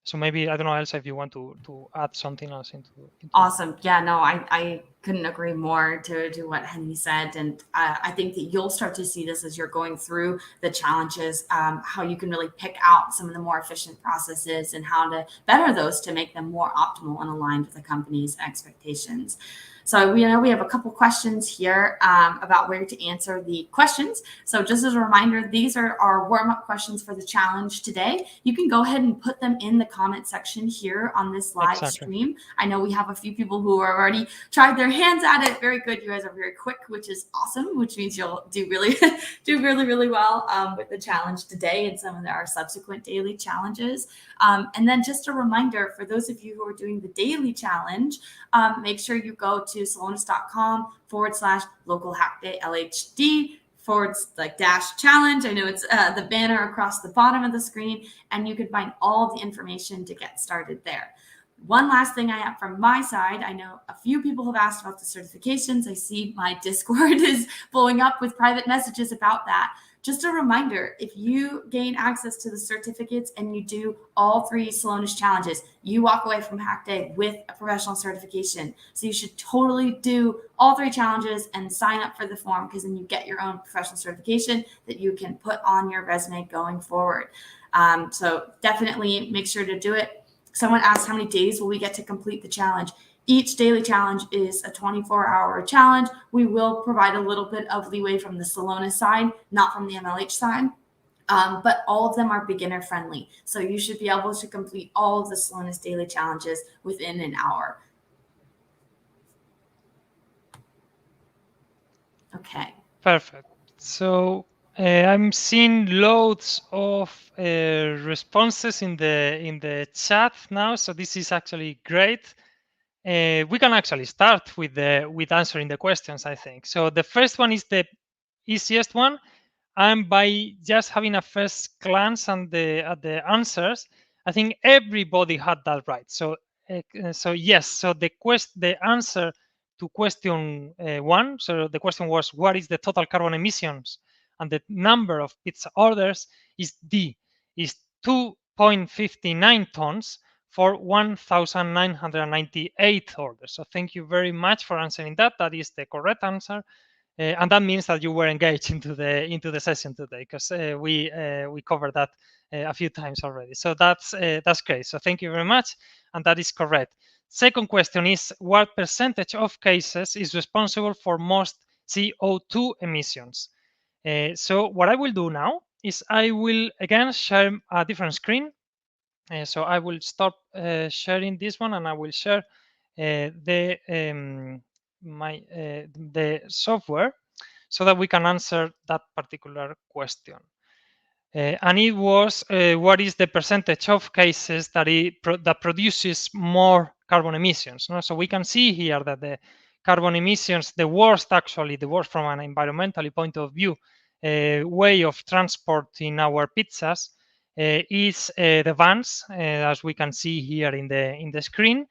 So maybe, I don't know, Elsa, if you want to add something else into Awesome. Yeah, no, I couldn't agree more to what Henry said. And I think that you'll start to see this as you're going through the challenges, how you can really pick out some of the more efficient processes and how to better those to make them more optimal and aligned with the company's expectations. So we have a couple questions here about where to answer the questions. So just as a reminder, these are our warm-up questions for the challenge today. You can go ahead and put them in the comment section here on this live stream. I know we have a few people who are already tried their hands at it. Very good. You guys are very quick, which is awesome, which means you'll do really well with the challenge today and some of our subsequent daily challenges. And then just a reminder for those of you who are doing the daily challenge, make sure you go to Celonis.com/local hack day LHD /challenge. I know it's the banner across the bottom of the screen, and you can find all the information to get started there. One last thing I have from my side, I know a few people have asked about the certifications. I see my Discord is blowing up with private messages about that. just a reminder, if you gain access to the certificates and you do all 3 Celonis challenges, you walk away from Hack Day with a professional certification. So you should totally do all 3 challenges and sign up for the form, because then you get your own professional certification that you can put on your resume going forward. So definitely make sure to do it. Someone asked how many days will we get to complete the challenge. Each daily challenge is a 24-hour challenge. We will provide a little bit of leeway from the Celonis side, not from the MLH side, but all of them are beginner friendly. So you should be able to complete all of the Celonis daily challenges within an hour. Okay. Perfect. So I'm seeing loads of responses in the chat now. So this is actually great. We can actually start with answering the questions, I think. So the first one is the easiest one, and by just having a first glance at the answers, I think everybody had that right. So yes. So the answer to question 1. So the question was, what is the total carbon emissions? And the number of pizza orders is D, is 2.59 tons for 1,998 orders. So thank you very much for answering that. That is the correct answer. And that means that you were engaged into the session today, because we covered that a few times already. So that's great. So thank you very much, and that is correct. Second question is, what percentage of cases is responsible for most CO2 emissions? So what I will do now is I will again share a different screen. So I will stop sharing this one, and I will share the software so that we can answer that particular question. And it was, what is the percentage of cases that that produces more carbon emissions? No? So we can see here that the carbon emissions, the worst from an environmental point of view, way of transporting our pizzas is the vans, as we can see here in the screen,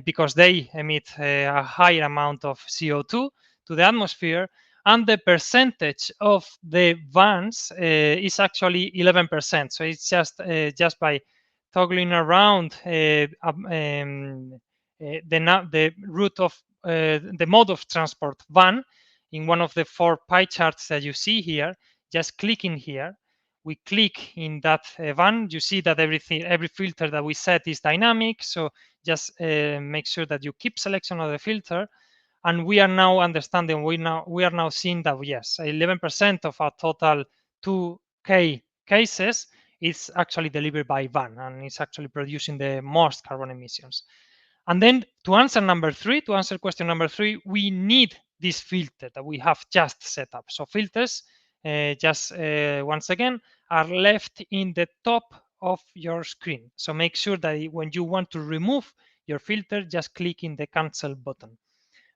because they emit a higher amount of CO2 to the atmosphere, and the percentage of the vans is actually 11%. So it's just by toggling around the route of the mode of transport van in one of the 4 pie charts that you see here. Just clicking here, we click in that van. You see that every filter that we set is dynamic. So just make sure that you keep selection of the filter. And we are now understanding, we are now seeing that yes, 11% of our total 2K cases is actually delivered by van, and it's actually producing the most carbon emissions. And then to answer question number 3, we need this filter that we have just set up. So filters, once again, are left in the top of your screen. So make sure that when you want to remove your filter, just click in the cancel button.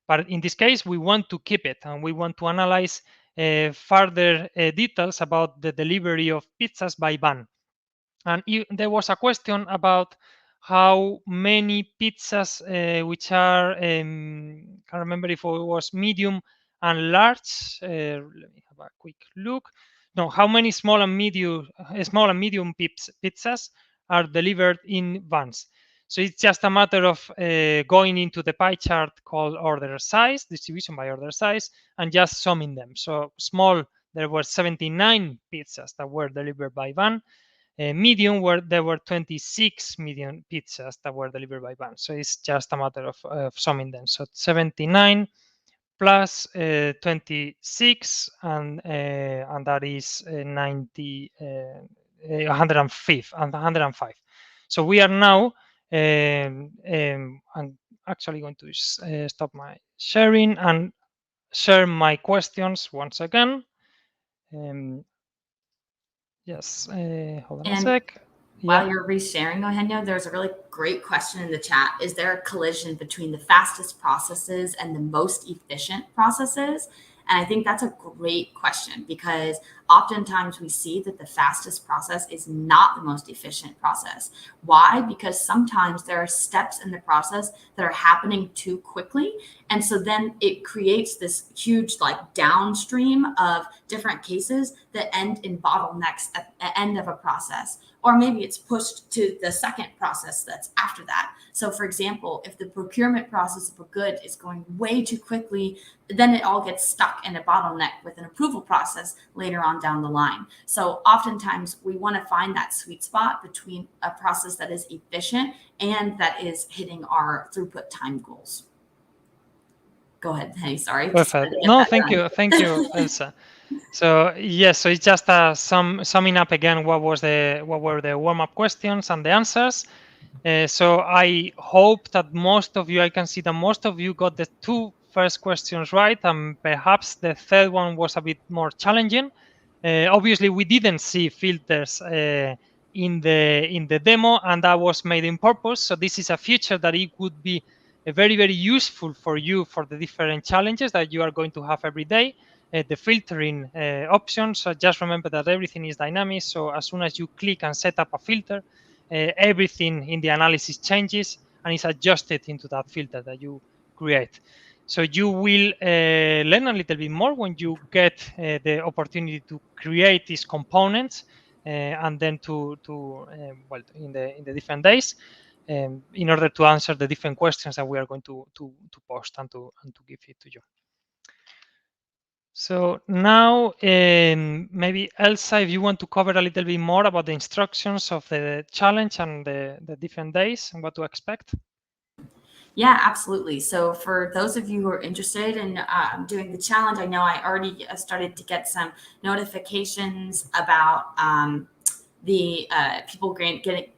But in this case, we want to keep it, and we want to analyze further details about the delivery of pizzas by van. And there was a question about how many pizzas, which are, can't remember if it was medium and large. Let me have a quick look. No, how many small and medium pizzas are delivered in vans? So it's just a matter of going into the pie chart called order size, distribution by order size, and just summing them. So small, there were 79 pizzas that were delivered by van. Medium, where there were 26 medium pizzas that were delivered by van. So it's just a matter of summing them. So 79 plus 26, and that is 105. So we are now, I'm actually going to stop my sharing and share my questions once again. Yes, hold on a sec. While you're resharing, Eugenio, there's a really great question in the chat. Is there a collision between the fastest processes and the most efficient processes? And I think that's a great question, because oftentimes we see that the fastest process is not the most efficient process. Why? Because sometimes there are steps in the process that are happening too quickly. And so then it creates this huge like downstream of different cases that end in bottlenecks at the end of a process. Or maybe it's pushed to the second process that's after that. So for example, if the procurement process of a good is going way too quickly, then it all gets stuck in a bottleneck with an approval process later on down the line. So oftentimes we want to find that sweet spot between a process that is efficient and that is hitting our throughput time goals. Go ahead, Henny. Sorry. Perfect. No, thank you, Elsa. So yes, so it's just summing up again what were the warm-up questions and the answers. So I hope that I can see that most of you got the two first questions right, and perhaps the third one was a bit more challenging. Obviously, we didn't see filters in the demo, and that was made in purpose. So this is a feature that it would be very, very useful for you for the different challenges that you are going to have every day. The filtering options. So just remember that everything is dynamic. So as soon as you click and set up a filter, everything in the analysis changes and is adjusted into that filter that you create. So you will learn a little bit more when you get the opportunity to create these components and then well, in the different days in order to answer the different questions that we are going to post and to give it to you. So now maybe Elsa, if you want to cover a little bit more about the instructions of the challenge and the different days and what to expect. Yeah, absolutely. So for those of you who are interested in doing the challenge, I know I already started to get some notifications about the people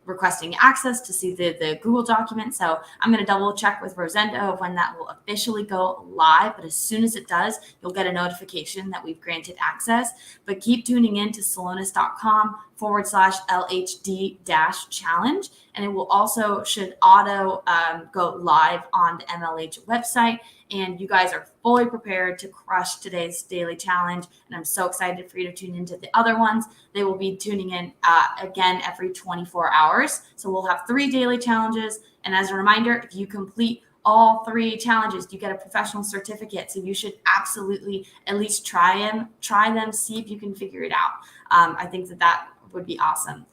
requesting access to see the Google document. So I'm going to double check with Rosendo of when that will officially go live. But as soon as it does, you'll get a notification that we've granted access. But keep tuning in to celonis.com/LHD-challenge. And it will also should auto go live on the MLH website. And you guys are fully prepared to crush today's daily challenge. And I'm so excited for you to tune into the other ones. They will be tuning in again every 24 hours. So we'll have 3 daily challenges. And as a reminder, if you complete all 3 challenges, you get a professional certificate. So you should absolutely at least try them, see if you can figure it out. I think that would be awesome.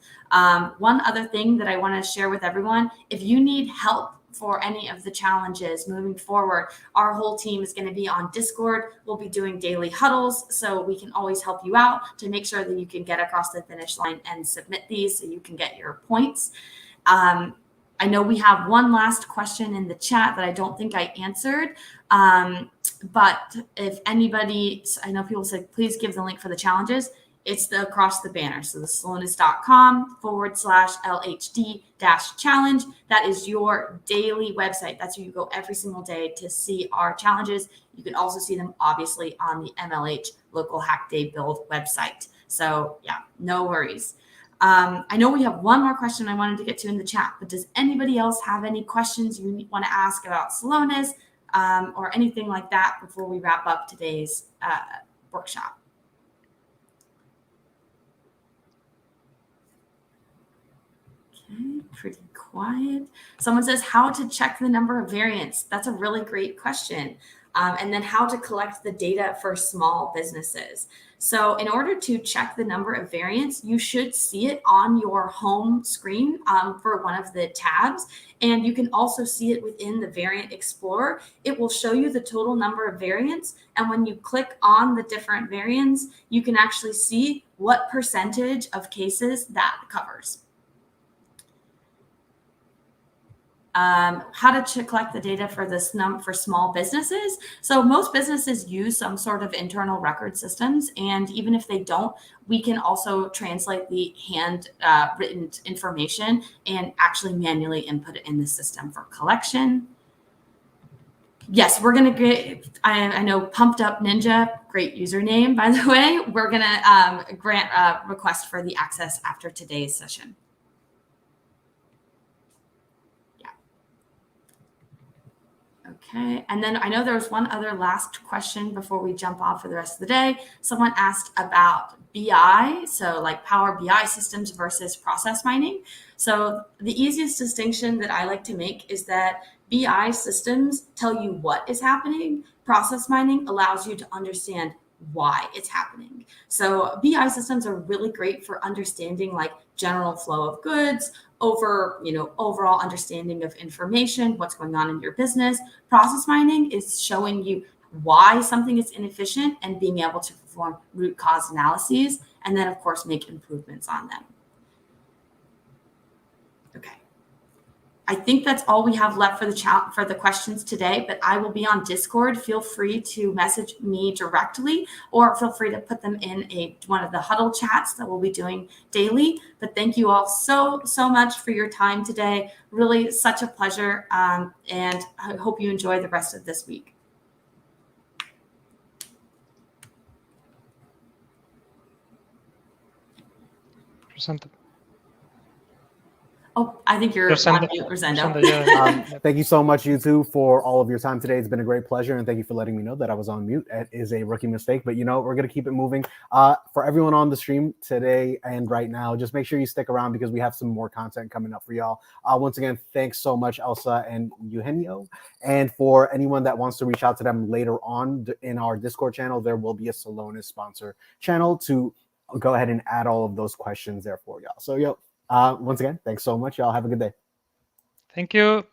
One other thing that I want to share with everyone, if you need help for any of the challenges moving forward, our whole team is going to be on Discord. We'll be doing daily huddles, so we can always help you out to make sure that you can get across the finish line and submit these so you can get your points. I know we have one last question in the chat that I don't think I answered. But if anybody, I know people said, please give the link for the challenges. It's across the banner. So the celonis.com/LHD-challenge. That is your daily website. That's where you go every single day to see our challenges. You can also see them obviously on the MLH Local Hack Day Build website. So yeah, no worries. I know we have one more question I wanted to get to in the chat, but does anybody else have any questions you want to ask about Celonis or anything like that before we wrap up today's workshop? Okay, pretty quiet. Someone says how to check the number of variants. That's a really great question. And then how to collect the data for small businesses. So in order to check the number of variants, you should see it on your home screen for one of the tabs. And you can also see it within the Variant Explorer. It will show you the total number of variants. And when you click on the different variants, you can actually see what percentage of cases that covers. How to collect the data for this for small businesses. So most businesses use some sort of internal record systems, and even if they don't, we can also translate the written information and actually manually input it in the system for collection. Yes, we're going to get, I know Pumped Up Ninja, great username, by the way. We're going to grant a request for the access after today's session. Okay, and then I know there was one other last question before we jump off for the rest of the day. Someone asked about BI, so like Power BI systems versus process mining. So the easiest distinction that I like to make is that BI systems tell you what is happening. Process mining allows you to understand why it's happening. So BI systems are really great for understanding like general flow of goods, overall understanding of information, what's going on in your business. Process mining is showing you why something is inefficient and being able to perform root cause analyses, and then of course make improvements on them. Okay. I think that's all we have left for the chat for the questions today, but I will be on Discord. Feel free to message me directly, or feel free to put them in one of the huddle chats that we'll be doing daily. But thank you all so much for your time today. Really such a pleasure. And I hope you enjoy the rest of this week. Present. Oh, I think you're on mute, Rosendo. Thank you so much, you two, for all of your time today. It's been a great pleasure, and thank you for letting me know that I was on mute. It is a rookie mistake, but we're going to keep it moving. For everyone on the stream today and right now, just make sure you stick around because we have some more content coming up for y'all. Once again, thanks so much, Elsa and Eugenio. And for anyone that wants to reach out to them later on in our Discord channel, there will be a Celonis sponsor channel to go ahead and add all of those questions there for y'all. So, once again, thanks so much. Y'all have a good day. Thank you.